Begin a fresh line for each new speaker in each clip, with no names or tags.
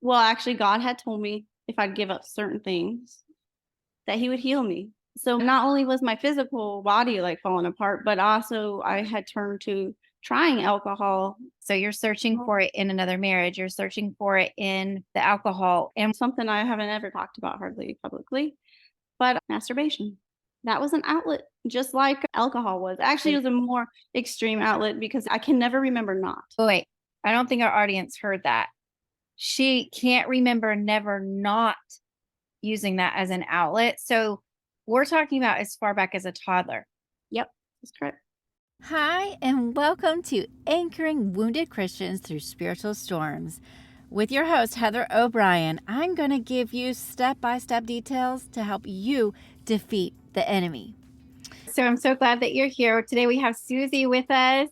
Well, actually, God had told me if I'd give up certain things, that He would heal me. So not only was my physical body like falling apart, but also I had turned to trying alcohol,
So you're searching for it in another marriage. You're searching for it in the alcohol.
and something I haven't ever talked about hardly publicly, but masturbation. That was an outlet, just like alcohol was. Actually, it was a more extreme outlet because I can never remember not.
Oh, wait, I don't think our audience heard that. She can't remember never not using that as an outlet. So we're talking about as far back as a toddler.
Yep, that's correct.
Hi, and welcome to Anchoring Wounded Christians Through Spiritual Storms. With your host, Heather O'Brien, I'm going to give you step-by-step details to help you defeat the enemy. So I'm so glad that you're here. Today we have Susie with us,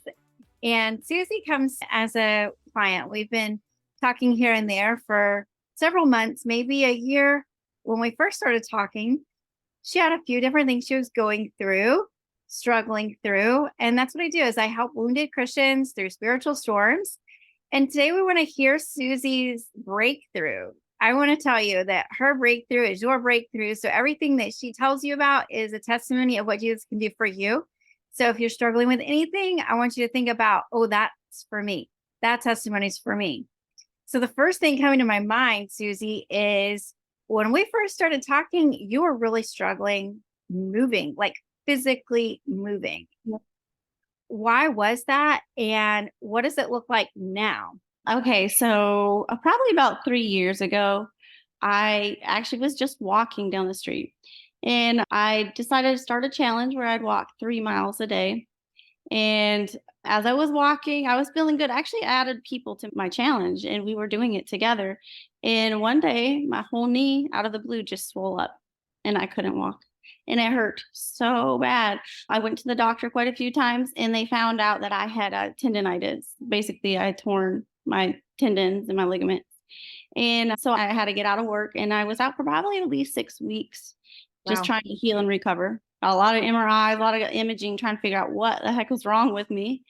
and Susie comes as a client. We've been talking here and there for several months, maybe a year. When we first started talking, she had a few different things she was going through, struggling through. And that's what I do is I help wounded Christians through spiritual storms. And today we want to hear Susie's breakthrough. I want to tell you that her breakthrough is your breakthrough. So everything that she tells you about is a testimony of what Jesus can do for you. So if you're struggling with anything, I want you to think about, oh, that's for me. That testimony is for me. So the first thing coming to my mind, Susie, is when we first started talking, you were really struggling moving, like physically moving.
Yep.
Why was that? And what does it look like now?
Okay, so probably about 3 years ago, I actually was just walking down the street and I decided to start a challenge where I'd walk 3 miles a day. And as I was walking, I was feeling good. I actually added people to my challenge and we were doing it together. And one day, my whole knee out of the blue just swelled up and I couldn't walk. And it hurt so bad. I went to the doctor quite a few times and they found out that I had a tendonitis. Basically, I had torn my tendons and my ligaments. And so I had to get out of work and I was out for probably at least 6 weeks just
Wow.
trying to heal and recover. A lot of MRIs, a lot of imaging, trying to figure out what the heck was wrong with me.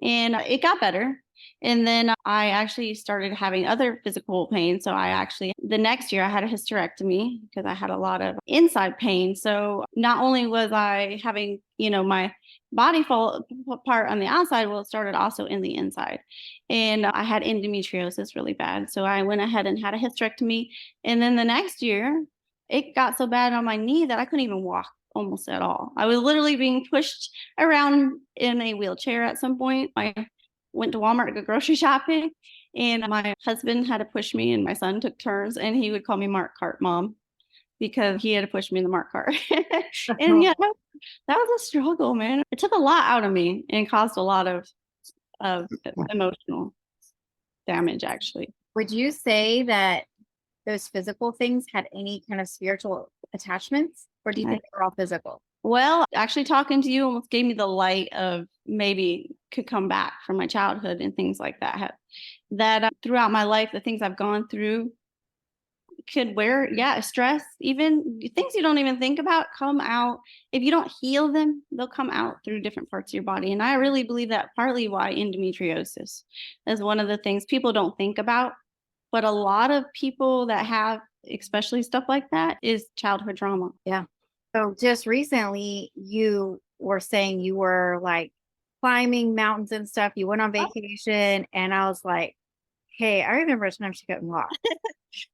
And it got better. And then I actually started having other physical pain. So the next year I had a hysterectomy because I had a lot of inside pain. So not only was I having, my body fall apart on the outside, well, it started also in the inside. And I had endometriosis really bad. So I went ahead and had a hysterectomy. And then the next year, it got so bad on my knee that I couldn't even walk almost at all. I was literally being pushed around in a wheelchair at some point. I went to Walmart to go grocery shopping, and my husband had to push me, and my son took turns, and he would call me Mark Cart Mom because he had to push me in the Mark cart. And yeah, that was a struggle, man. It took a lot out of me and caused a lot of emotional damage, actually.
Would you say that those physical things had any kind of spiritual attachments, or do you think they're all physical?
Well, actually talking to you almost gave me the light of maybe could come back from my childhood and things like that. Throughout my life, the things I've gone through stress, even things you don't even think about come out. If you don't heal them, they'll come out through different parts of your body. And I really believe that partly why endometriosis is one of the things people don't think about. But a lot of people that have, especially stuff like that, is childhood trauma.
Yeah. So just recently, you were saying you were like climbing mountains and stuff. You went on vacation, and I was like, hey, I remember a time she couldn't walk.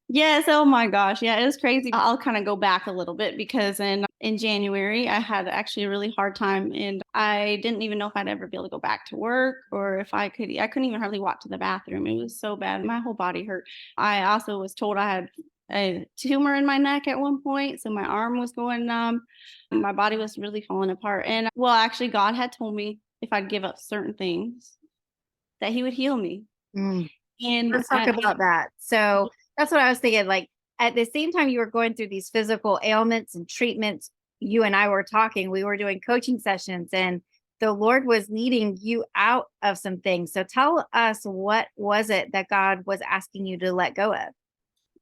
Yes, oh my gosh. Yeah, it was crazy. I'll kind of go back a little bit because in January I had actually a really hard time and I didn't even know if I'd ever be able to go back to work or if I couldn't even hardly walk to the bathroom. It was so bad. My whole body hurt. I also was told I had a tumor in my neck at one point, so my arm was going numb. My body was really falling apart. And well, actually God had told me if I'd give up certain things that He would heal me.
Mm.
And
Let's talk about that. So that's what I was thinking. Like at the same time you were going through these physical ailments and treatments, you and I were talking, we were doing coaching sessions, and the Lord was leading you out of some things. So tell us, what was it that God was asking you to let go of?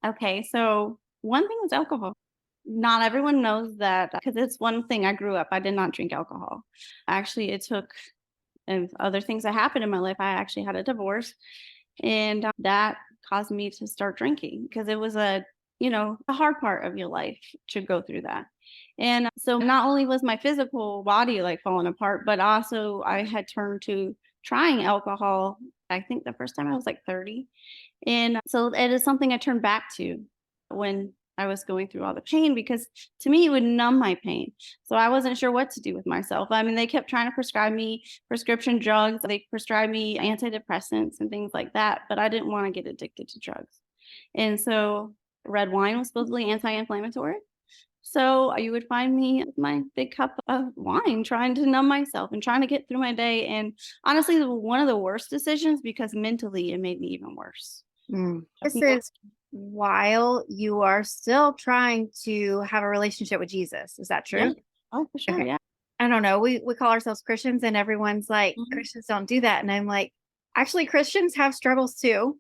Okay, so one thing was alcohol. Not everyone knows that because it's one thing. I grew up, I did not drink alcohol. Actually, it took and other things that happened in my life. I actually had a divorce, and that caused me to start drinking because it was a hard part of your life to go through that. And so not only was my physical body like falling apart, but also I had turned to trying alcohol. I think the first time I was like 30. And so it is something I turned back to when I was going through all the pain because to me it would numb my pain. So I wasn't sure what to do with myself. I mean, they kept trying to prescribe me prescription drugs. They prescribed me antidepressants and things like that, but I didn't want to get addicted to drugs. And so red wine was supposedly anti-inflammatory. So you would find me with my big cup of wine trying to numb myself and trying to get through my day. And honestly, one of the worst decisions because mentally it made me even worse.
This
Yeah.
is while you are still trying to have a relationship with Jesus. Is that
Yeah.
true?
Oh, for sure.
Okay.
Yeah.
I don't know. We call ourselves Christians and everyone's like,
Mhm.
Christians don't do that. And I'm like, actually, Christians have struggles too.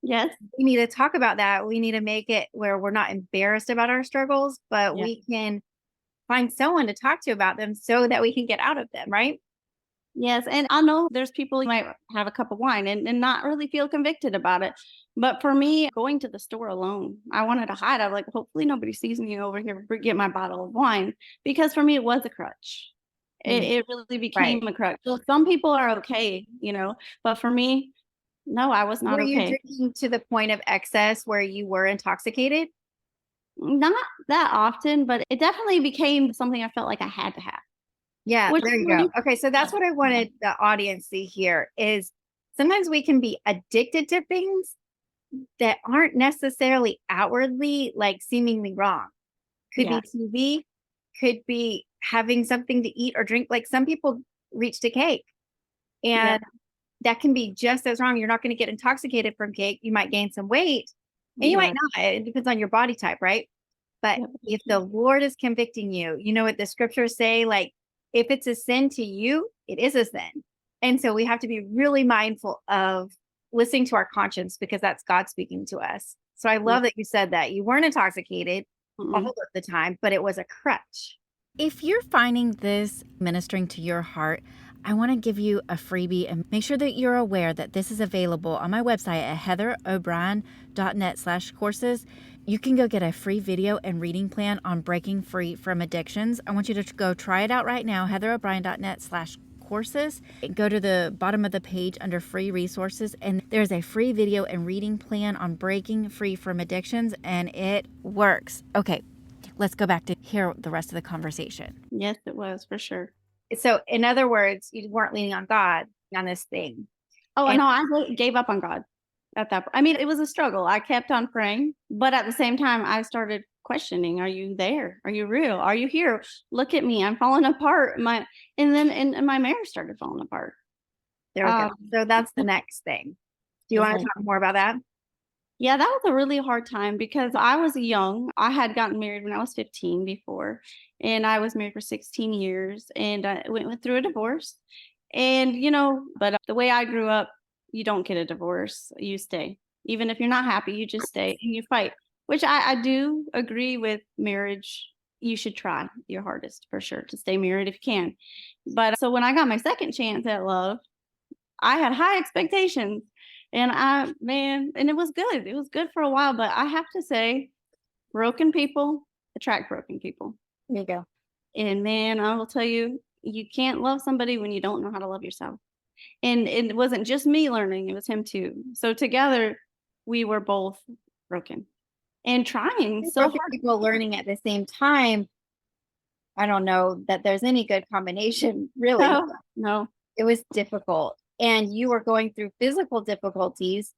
Yes.
We need to talk about that. We need to make it where we're not embarrassed about our struggles, but
Yeah.
we can find someone to talk to about them so that we can get out of them, right?
Yes. And I know there's people who might have a cup of wine and not really feel convicted about it. But for me, going to the store alone, I wanted to hide. I'm like, hopefully nobody sees me over here get my bottle of wine. Because for me, it was a crutch. It,
Mm,
it really
right.
became a crutch. So some people are okay, but for me, no, I was not
Were you
okay.
drinking to the point of excess where you were intoxicated?
Not that often, but it definitely became something I felt like I had to have,
Yeah,
which
there you go.
really,
Okay, so that's what I wanted the audience to hear is sometimes we can be addicted to things that aren't necessarily outwardly like seemingly wrong. Could
yeah,
be TV, could be having something to eat or drink. Like some people reach to cake
yeah,
and that can be just as wrong. You're not going to get intoxicated from cake. You might gain some weight and you might
yeah,
not. It depends on your body type, right? But
yeah,
if the Lord is convicting you, you know what the scriptures say? Like, if it's a sin to you, it is a sin. And so we have to be really mindful of listening to our conscience because that's God speaking to us. So I
yeah.
love that you said that you weren't intoxicated all
Mm-mm.
of the time, but it was a crutch.
If you're finding this ministering to your heart, I want to give you a freebie and make sure that you're aware that this is available on my website at heatherobrien.net/courses. You can go get a free video and reading plan on breaking free from addictions. I want you to go try it out right now, heatherobrien.net/courses. Go to the bottom of the page under free resources, and there's a free video and reading plan on breaking free from addictions, and it works. Okay, let's go back to hear the rest of the conversation.
Yes, it was for sure.
So, in other words, you weren't leaning on God on this thing.
Oh,
And
no, gave up on God at that I mean, it was a struggle. I kept on praying, but at the same time, I started questioning, "Are you there? Are you real? Are you here? Look at me. I'm falling apart." And my marriage started falling apart.
there we go.
Um,
So, that's the next thing. Do you want to
yeah.
talk more about that?
Yeah, that was a really hard time because I was young. I had gotten married when I was 15 before, and I was married for 16 years and I went through a divorce. And, but the way I grew up, you don't get a divorce, you stay. Even if you're not happy, you just stay and you fight, which I do agree with marriage. You should try your hardest for sure to stay married if you can. But so when I got my second chance at love, I had high expectations and and it was good. It was good for a while, but I have to say, broken people attract broken people.
There you go.
And man, I will tell you, you can't love somebody when you don't know how to love yourself. And it wasn't just me learning, it was him too. So together we were both broken and trying so
Broken
hard.
people learning at the same time. I don't know that there's any good combination, really.
No, no.
It was difficult. And you were going through physical difficulties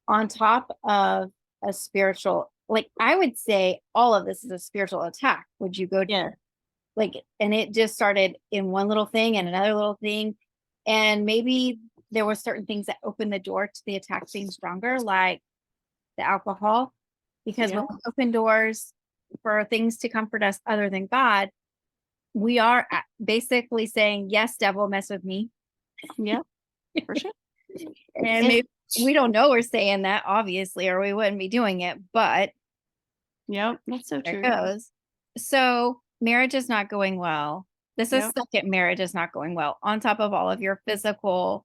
on top of a spiritual, like I would say all of this is a spiritual attack. Would you go
Yeah.
like, and it just started in one little thing and another little thing. And maybe there were certain things that opened the door to the attack being stronger, like the alcohol, because
Yeah.
when we open doors for things to comfort us other than God, we are basically saying, yes, devil, mess with me.
Yeah. For sure.
And
It's,
maybe we don't know we're saying that, obviously, or we wouldn't be doing it, but
yep. That's so
there it
true.
goes. So marriage is not going well. This is
Yep.
second marriage is not going well on top of all of your physical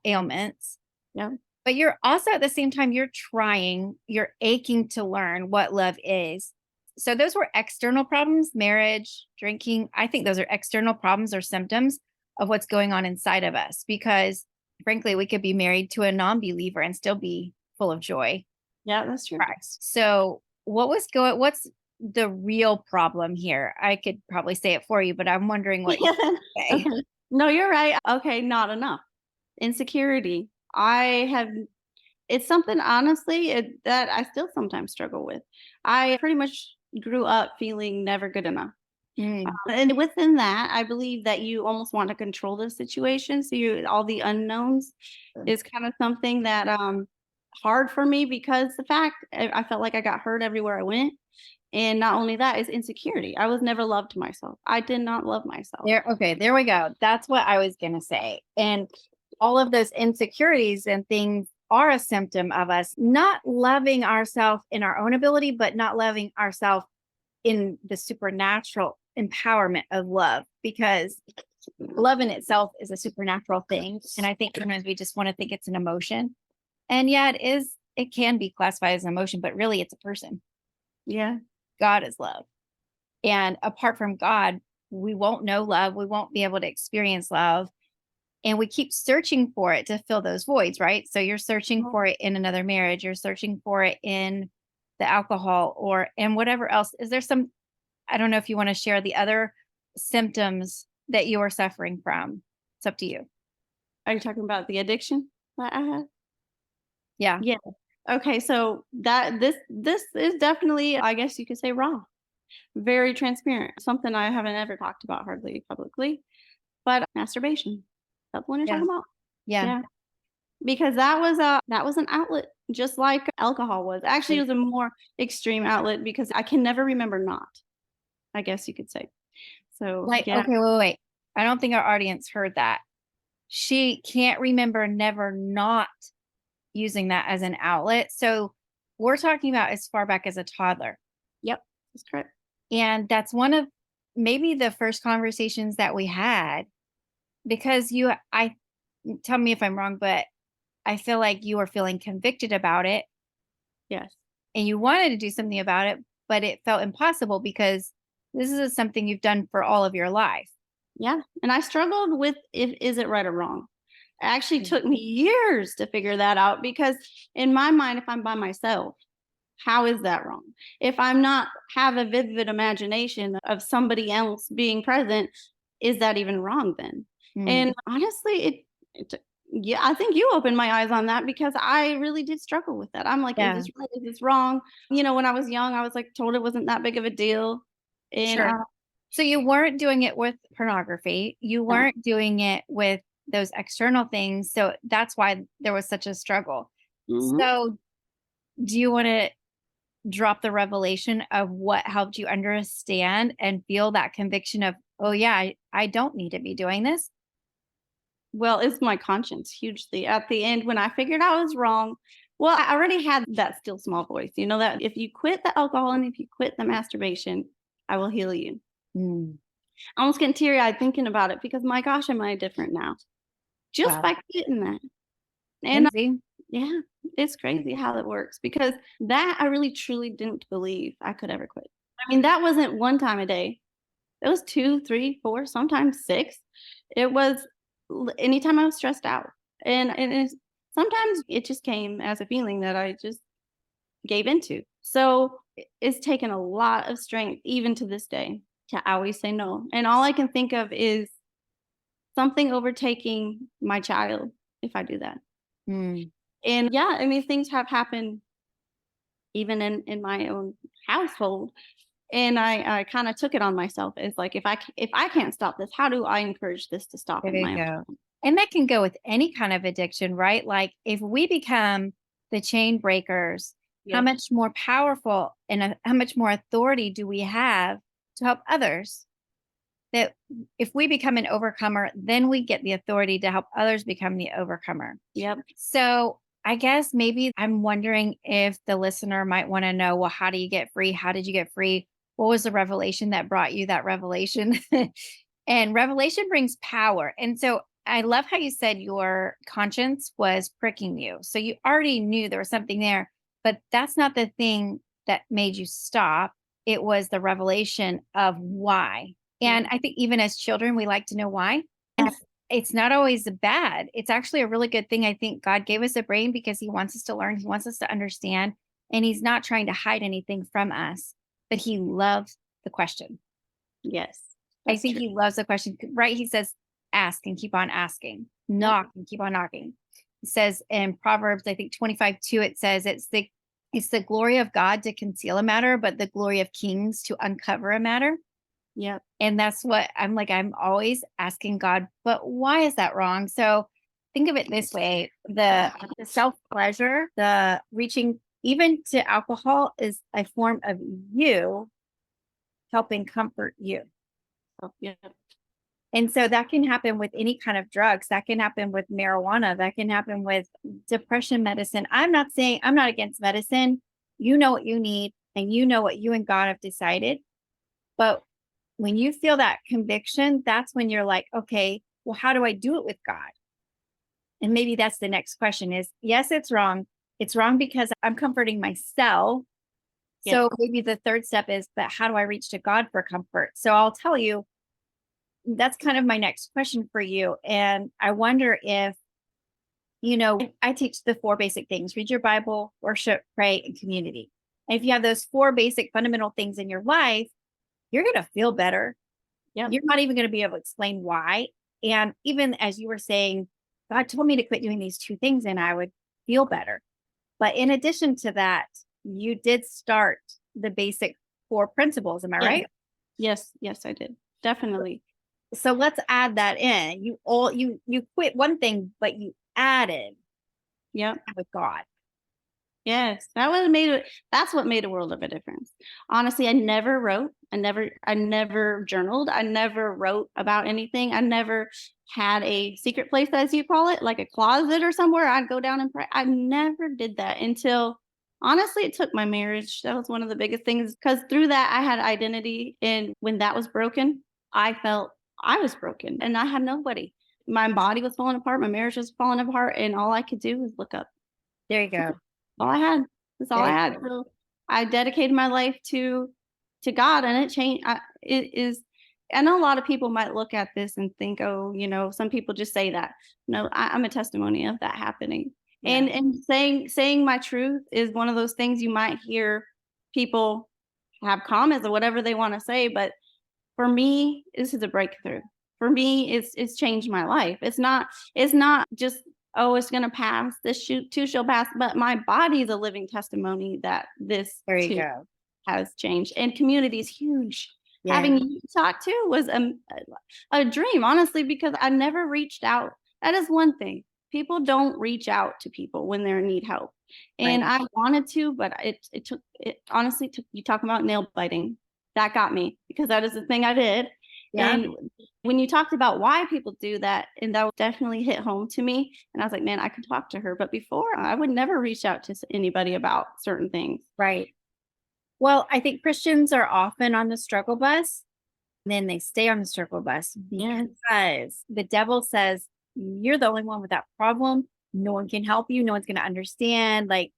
ailments.
Yep.
But you're also at the same time, you're aching to learn what love is. So those were external problems, marriage, drinking. I think those are external problems or symptoms of what's going on inside of us, because frankly, we could be married to a non-believer and still be full of joy.
Yeah, that's true.
Christ. So what's the real problem here? I could probably say it for you, but I'm wondering what you say.
Okay. No, you're right. Okay, not enough. Insecurity. It's something honestly that I still sometimes struggle with. I pretty much grew up feeling never good enough. And within that, I believe that you almost want to control the situation. So all the unknowns is kind of something that hard for me, because the fact I felt like I got hurt everywhere I went. And not only that, is insecurity. I was never loved myself. I did not love myself.
There we go. That's what I was going to say. And all of those insecurities and things are a symptom of us not loving ourselves in our own ability, but not loving ourselves in the supernatural empowerment of love, because love in itself is a supernatural thing. And I think sometimes we just want to think it's an emotion. And yeah, it can be classified as an emotion, but really it's a person.
Yeah.
God is love. And apart from God, we won't know love. We won't be able to experience love. And we keep searching for it to fill those voids, right? So you're searching for it in another marriage. You're searching for it in the alcohol and whatever else. Is there I don't know if you want to share the other symptoms that you are suffering from. It's up to you.
Are you talking about the addiction that I had?
Yeah.
Yeah. Okay, so this is definitely, I guess you could say, raw, very transparent. Something I haven't ever talked about hardly publicly, but masturbation. That's what you're talking about.
Yeah.
Because that was an outlet, just like alcohol was. Actually, it was a more extreme outlet because I can never remember not. I guess you could say. So
Okay, wait. I don't think our audience heard that. She can't remember never not using that as an outlet. So we're talking about as far back as a toddler.
Yep, that's correct.
And that's one of maybe the first conversations that we had, because tell me if I'm wrong, but I feel like you were feeling convicted about it.
Yes.
And you wanted to do something about it, but it felt impossible because this is something you've done for all of your life.
Yeah. And I struggled with is it right or wrong? It actually took me years to figure that out, because in my mind, if I'm by myself, how is that wrong? If I'm not have a vivid imagination of somebody else being present, is that even wrong then? And honestly, yeah, I think you opened my eyes on that, because I really did struggle with that. I'm like, is this right? Is this wrong? When I was young, I was like told it wasn't that big of a deal. And
so you weren't doing it with pornography. You weren't doing it with those external things. So that's why there was such a struggle. So do you want to drop the revelation of what helped you understand and feel that conviction of, oh yeah, I don't need to be doing this?
Well, it's my conscience hugely. At the end, when I figured I was wrong, well, I already had that still small voice, that if you quit the alcohol and if you quit the masturbation, I will heal you. I almost getting teary-eyed thinking about it, because my gosh, am I different now? Just by quitting that. And yeah, it's crazy how that works, because that I really truly didn't believe I could ever quit. I mean, that wasn't one time a day. It was 2, 3, 4, sometimes 6. It was anytime I was stressed out. And sometimes it just came as a feeling that I just gave into. So it's taken a lot of strength, even to this day, to always say no. And all I can think of is something overtaking my child if I do that. And yeah, I mean, things have happened even in my own household. And I kind of took it on myself. It's like, if I can't stop this, how do I encourage this to stop?
There you go. And that can go with any kind of addiction, right? Like if we become the chain breakers, how much more powerful and how much more authority do we have to help others? That if we become an overcomer, then we get the authority to help others become the overcomer.
Yep.
So I guess maybe I'm wondering if the listener might want to know, well, how do you get free? How did you get free? What was the revelation that brought you that revelation? And revelation brings power. And so I love how you said your conscience was pricking you. So you already knew there was something there, but that's not the thing that made you stop. It was the revelation of why. And I think even as children, we like to know why. And it's not always bad. It's actually a really good thing. I think God gave us a brain because he wants us to learn. He wants us to understand. And he's not trying to hide anything from us, but he loves the question.
Yes.
I think he loves the question, right? He says, ask and keep on asking, knock and keep on knocking. It says in Proverbs, I think 25:2, it says it's the glory of God to conceal a matter, but the glory of kings to uncover a matter.
Yep.
And that's what I'm like, I'm always asking God, but why is that wrong? So think of it this way, the self-pleasure, the reaching even to alcohol is a form of you helping comfort you.
Oh, yeah.
And so that can happen with any kind of drugs. That can happen with marijuana. That can happen with depression medicine. I'm not saying I'm not against medicine. You know what you need and you know what you and God have decided. But when you feel that conviction, that's when you're like, okay, well, how do I do it with God? And maybe that's the next question is, yes, it's wrong. It's wrong because I'm comforting myself.
Yes.
So maybe the third step is, but how do I reach to God for comfort? So I'll tell you, that's kind of my next question for you. And I wonder if, I teach the 4 basic things: read your Bible, worship, pray, and community. And if you have those 4 basic fundamental things in your life, you're going to feel better.
Yep.
You're not even going to be able to explain why. And even as you were saying, God told me to quit doing these 2 things and I would feel better. But in addition to that, you did start the basic 4 principles. Am I right?
Yes. Yes, I did. Definitely.
So let's add that in. You quit one thing, but you added with God.
Yes, that's what made a world of a difference. Honestly, I never wrote, I never journaled, I never wrote about anything. I never had a secret place, as you call it, like a closet or somewhere I'd go down and pray. I never did that until honestly it took my marriage. That was one of the biggest things because through that I had identity, and when that was broken, I felt I was broken and I had nobody. My body was falling apart, my marriage was falling apart, and all I could do was look up.
There you go.
All I had. That's all I had. So I dedicated my life to God, and it changed. It is. I know a lot of people might look at this and think, oh, some people just say that. No, I'm a testimony of that happening.
Yeah.
And saying my truth is one of those things you might hear people have comments or whatever they want to say, but for me, this is a breakthrough. For me, it's changed my life. It's not just, oh, it's gonna pass. This too shall pass. But my body is a living testimony that this
There you
too
go.
has changed. And community is huge.
Yeah.
Having you talk too was a dream, honestly, because I never reached out. That is one thing. People don't reach out to people when they need help. And I wanted to, but it honestly took, you talk about nail biting. That got me because that is the thing I did.
Yeah.
And when you talked about why people do that, and that definitely hit home to me. And I was like, man, I could talk to her. But before, I would never reach out to anybody about certain things.
Right. Well, I think Christians are often on the struggle bus, and then they stay on the struggle bus because the devil says, you're the only one with that problem. No one can help you. No one's going to understand. Like,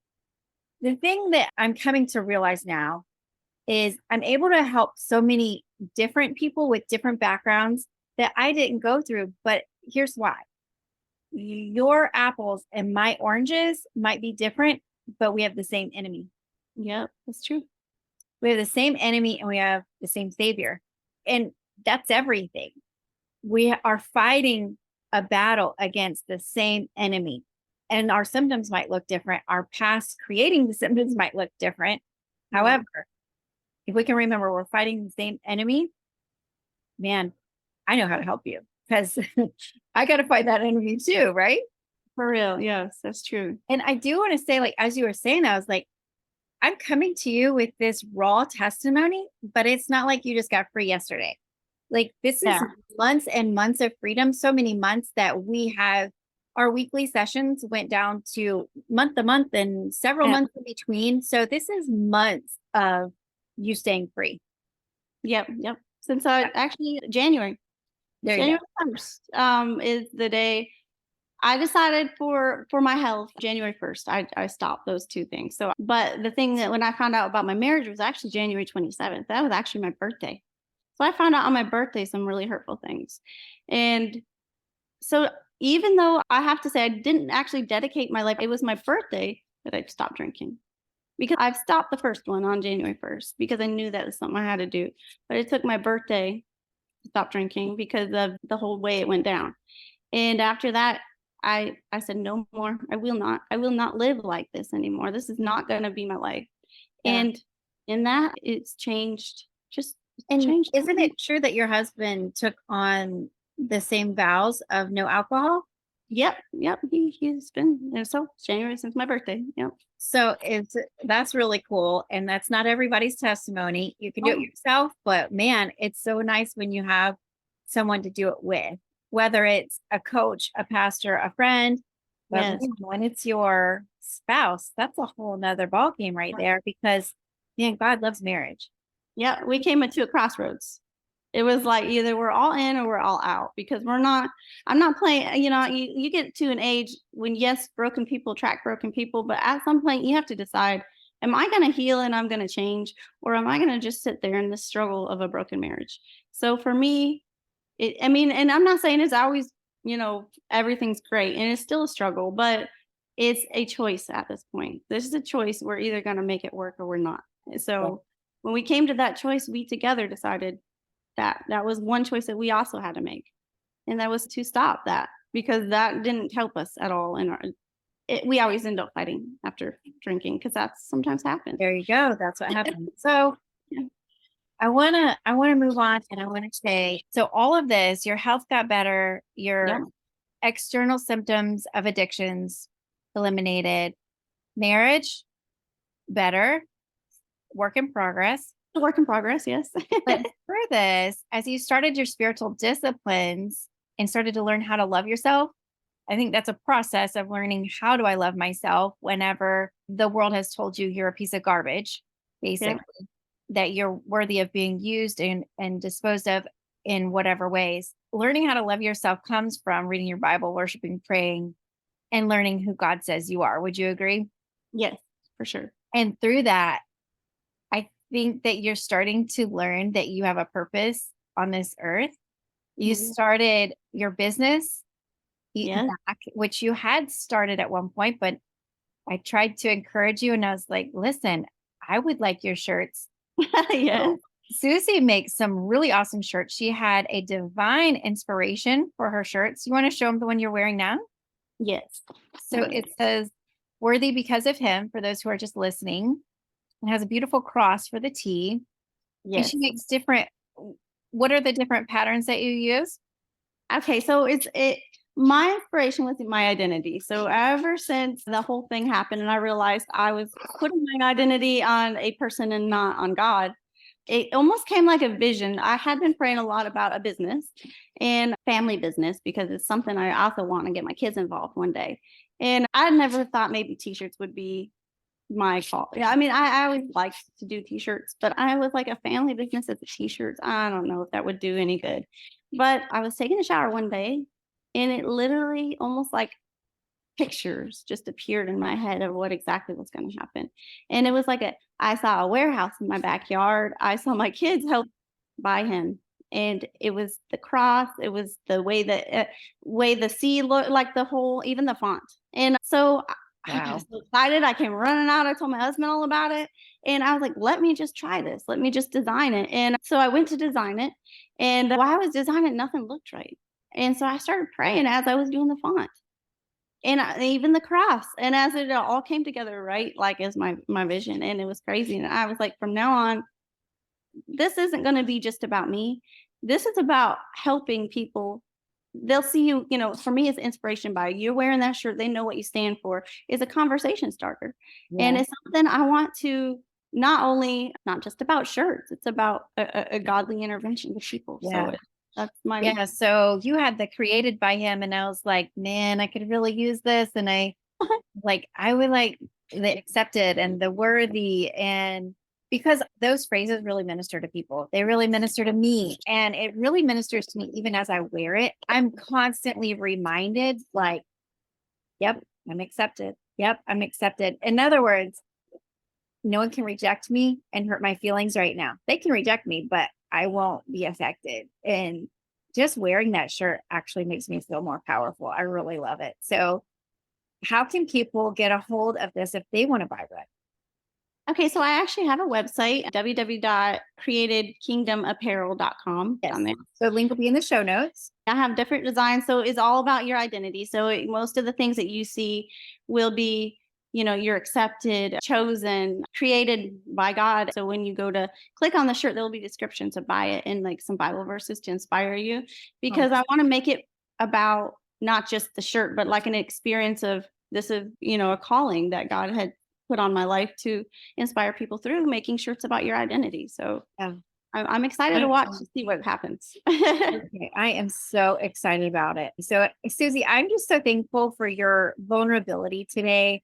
the thing that I'm coming to realize now is I'm able to help so many different people with different backgrounds that I didn't go through. But here's why. Your apples and my oranges might be different, but we have the same enemy.
Yep, that's true.
We have the same enemy and we have the same savior. And that's everything. We are fighting a battle against the same enemy. And our symptoms might look different. Our past creating the symptoms might look different. However, if we can remember we're fighting the same enemy, man, I know how to help you because I got to fight that enemy too, right?
For real. Yes, that's true.
And I do want to say, like, as you were saying, I was like, I'm coming to you with this raw testimony, but it's not like you just got free yesterday. Like, this is months and months of freedom, so many months that we have. Our weekly sessions went down to month to month and several months in between. So this is months of you staying free.
Yep. Since actually January.
There you
January
go.
1st is the day I decided for my health. January 1st, I stopped those two things. So, but the thing that when I found out about my marriage was actually January 27th. That was actually my birthday. So I found out on my birthday some really hurtful things. And so even though I have to say I didn't actually dedicate my life, it was my birthday that I stopped drinking. Because I've stopped the first one on January 1st because I knew that was something I had to do. But it took my birthday to stop drinking because of the whole way it went down. And after that, I said, no more. I will not live like this anymore. This is not going to be my life.
Yeah.
And in that, it's changed, just
And
changed.
isn't it true that your husband took on the same vows of no alcohol?
Yep. Yep. He's been, and so January since my birthday. Yep.
So that's really cool. And that's not everybody's testimony. You can do it
Oh,
yourself, but man, it's so nice when you have someone to do it with, whether it's a coach, a pastor, a friend, but
yes.
man, when it's your spouse, that's a whole nother ball game right there because man, God loves marriage.
Yeah. We came into a crossroads. It was like either we're all in or we're all out because I'm not playing, you get to an age when, yes, broken people attract broken people, but at some point you have to decide, am I going to heal and I'm going to change, or am I going to just sit there in the struggle of a broken marriage? So for me, and I'm not saying it's always, everything's great and it's still a struggle, but it's a choice at this point. This is a choice. We're either going to make it work or we're not. So when we came to that choice, we together decided that was one choice that we also had to make, and that was to stop that because that didn't help us at all. We always end up fighting after drinking because that's sometimes happens.
There you go. That's what happened. So
Yeah.
I wanna move on and I want to say, so all of this, your health got better,
Yeah,
your external symptoms of addictions eliminated, marriage better, work in progress.
a work in progress. Yes.
But for this, as you started your spiritual disciplines and started to learn how to love yourself, I think that's a process of learning how do I love myself whenever the world has told you you're a piece of garbage,
Yeah.
basically, that you're worthy of being used and disposed of in whatever ways. Learning how to love yourself comes from reading your Bible, worshiping, praying, and learning who God says you are. Would you agree?
Yes, for sure.
And through that, I think that you're starting to learn that you have a purpose on this earth. You
Mhm.
started your business
Yeah.
back, which you had started at one point, but I tried to encourage you and I was like, listen, I would like your shirts.
Yes.
So Susie makes some really awesome shirts. She had a divine inspiration for her shirts. You want to show them the one you're wearing now?
Yes.
So it says, worthy because of him, for those who are just listening. It has a beautiful cross for the T. And
Yes.
she makes different, what are the different patterns that you use?
Okay, so my inspiration was my identity. So ever since the whole thing happened and I realized I was putting my identity on a person and not on God, it almost came like a vision. I had been praying a lot about a business and family business because it's something I also want to get my kids involved one day. And I never thought maybe t-shirts would be my fault. Yeah, I mean, I always liked to do t-shirts, but I was like a family business as a t-shirts. I don't know if that would do any good. But I was taking a shower one day and it literally almost like pictures just appeared in my head of what exactly was going to happen. And it was like I saw a warehouse in my backyard. I saw my kids help buy him. And it was the cross. It was the way the C looked, like the whole, even the font. And so I
Wow.
got so excited. I came running out. I told my husband all about it. And I was like, let me just try this. Let me just design it. And so I went to design it. And while I was designing, nothing looked right. And so I started praying as I was doing the font and even the cross. And as it all came together, right, like as my vision, and it was crazy. And I was like, from now on, this isn't going to be just about me. This is about helping people. They'll see you, for me, it's inspiration by you're wearing that shirt. They know what you stand for. It's a conversation starter. And
Yeah.
it's something I want to not just about shirts, it's about a godly intervention with people.
Yeah.
So that's my,
Yeah. So you had the created by him, and I was like, man, I could really use this. And I would like the accepted and the worthy. And because those phrases really minister to people. They really minister to me. And it really ministers to me even as I wear it. I'm constantly reminded, like, yep, I'm accepted. Yep, I'm accepted. In other words, no one can reject me and hurt my feelings right now. They can reject me, but I won't be affected. And just wearing that shirt actually makes me feel more powerful. I really love it. So, how can people get a hold of this if they want to buy one?
Okay, so I actually have a website, www.createdkingdomapparel.com
Yes.
on there.
So, link will be in the show notes.
I have different designs, so it's all about your identity. So most of the things that you see will be, you're accepted, chosen, created by God. So when you go to click on the shirt, there'll be descriptions to buy it and like some Bible verses to inspire you, because I want to make it about not just the shirt, but like an experience of this is, a calling that God had put on my life to inspire people through making shirts about your identity. So
Yeah.
I'm excited to watch to see what happens.
Okay, I am so excited about it. So, Susie, I'm just so thankful for your vulnerability today.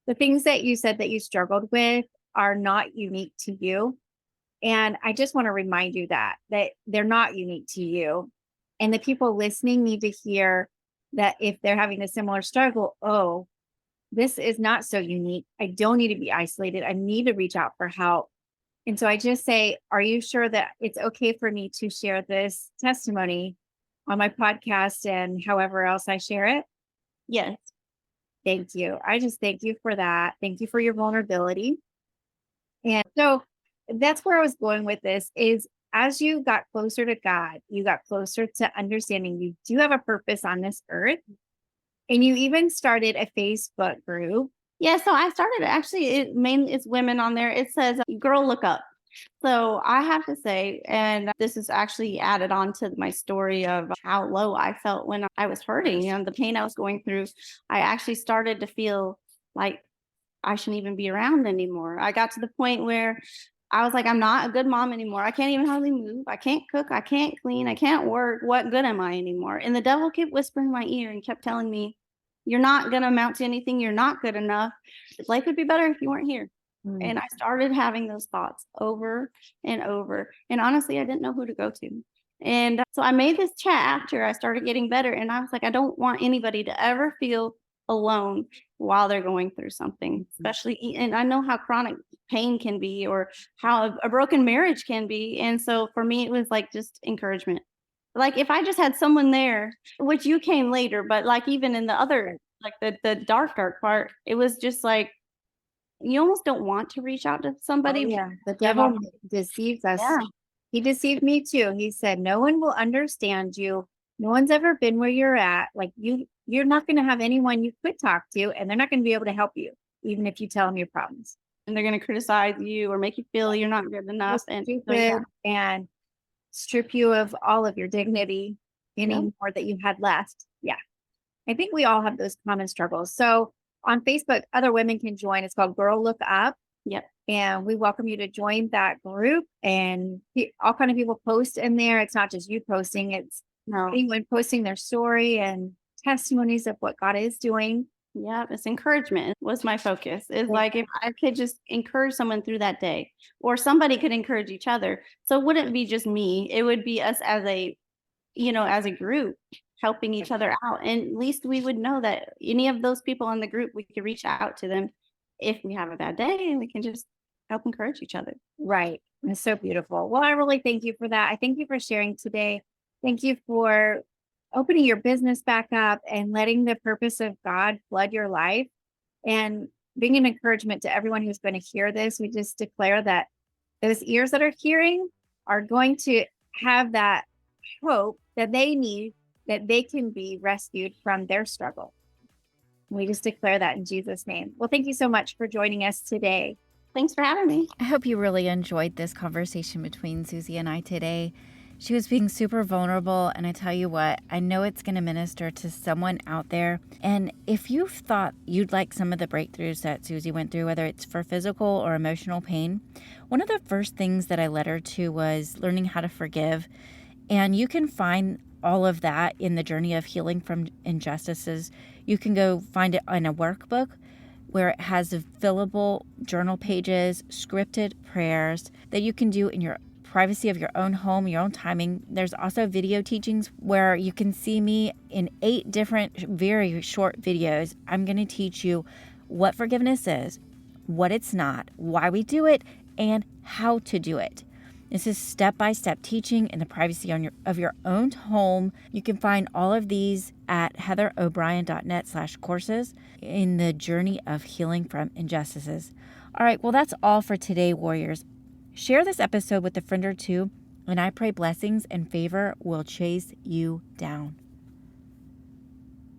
The things that you said that you struggled with are not unique to you. And I just want to remind you that they're not unique to you. And the people listening need to hear that if they're having a similar struggle, oh, this is not so unique. I don't need to be isolated. I need to reach out for help. And so I just say, are you sure that it's okay for me to share this testimony on my podcast and however else I share it?
Yes.
Thank you. I just thank you for that. Thank you for your vulnerability. And so that's where I was going with this is as you got closer to God, you got closer to understanding you do have a purpose on this earth. And you even started a Facebook group.
Yeah, so I started actually it's women on there. It says girl look up. So I have to say, and this is actually added on to my story of how low I felt when I was hurting, the pain I was going through. I actually started to feel like I shouldn't even be around anymore. I got to the point where I was like, I'm not a good mom anymore. I can't even hardly move. I can't cook. I can't clean. I can't work. What good am I anymore? And the devil kept whispering in my ear and kept telling me, you're not going to amount to anything. You're not good enough. Life would be better if you weren't here. And I started having those thoughts over and over. And honestly, I didn't know who to go to. And so I made this chat after I started getting better. And I was like, I don't want anybody to ever feel alone while they're going through something, especially. And I know how chronic pain can be or how a broken marriage can be. And so for me, it was like just encouragement. Like if I just had someone there, which you came later, but like even in the other, like the dark part, it was just like, you almost don't want to reach out to somebody.
Oh, yeah. The devil deceives us.
Yeah.
He deceived me too. He said, no one will understand you. No one's ever been where you're at. Like you're not going to have anyone you could talk to, and they're not going to be able to help you, even if you tell them your problems.
And they're going to criticize you or make you feel you're not good enough and
stupid and strip you of all of your dignity anymore that you had left. Yeah. I think we all have those common struggles. So on Facebook, other women can join. It's called Girl Look Up.
Yep.
And we welcome you to join that group. And all kind of people post in there. It's not just you posting. It's anyone posting their story and testimonies of what God is doing.
Yeah, it's encouragement was my focus. It's like if I could just encourage someone through that day, or somebody could encourage each other. So it wouldn't be just me. It would be us as as a group helping each other out. And at least we would know that any of those people in the group, we could reach out to them if we have a bad day, and we can just help encourage each other.
Right. It's so beautiful. Well, I really thank you for that. I thank you for sharing today. Thank you for opening your business back up and letting the purpose of God flood your life and being an encouragement to everyone who's going to hear this. We just declare that those ears that are hearing are going to have that hope that they need, that they can be rescued from their struggle. We just declare that in Jesus' name. Well, thank you so much for joining us today.
Thanks for having me.
I hope you really enjoyed this conversation between Susie and I today. She was being super vulnerable, and I tell you what, I know it's going to minister to someone out there. And if you've thought you'd like some of the breakthroughs that Susie went through, whether it's for physical or emotional pain, one of the first things that I led her to was learning how to forgive. And you can find all of that in the journey of healing from injustices. You can go find it in a workbook. where it has fillable journal pages, scripted prayers that you can do in your privacy of your own home, your own timing. There's also video teachings where you can see me in 8 different very short videos. I'm going to teach you what forgiveness is, what it's not, why we do it, and how to do it. This is step-by-step teaching in the privacy of your own home. You can find all of these at heatherobrien.net/courses in the journey of healing from injustices. All right, well, that's all for today, warriors. Share this episode with a friend or two, and I pray blessings and favor will chase you down.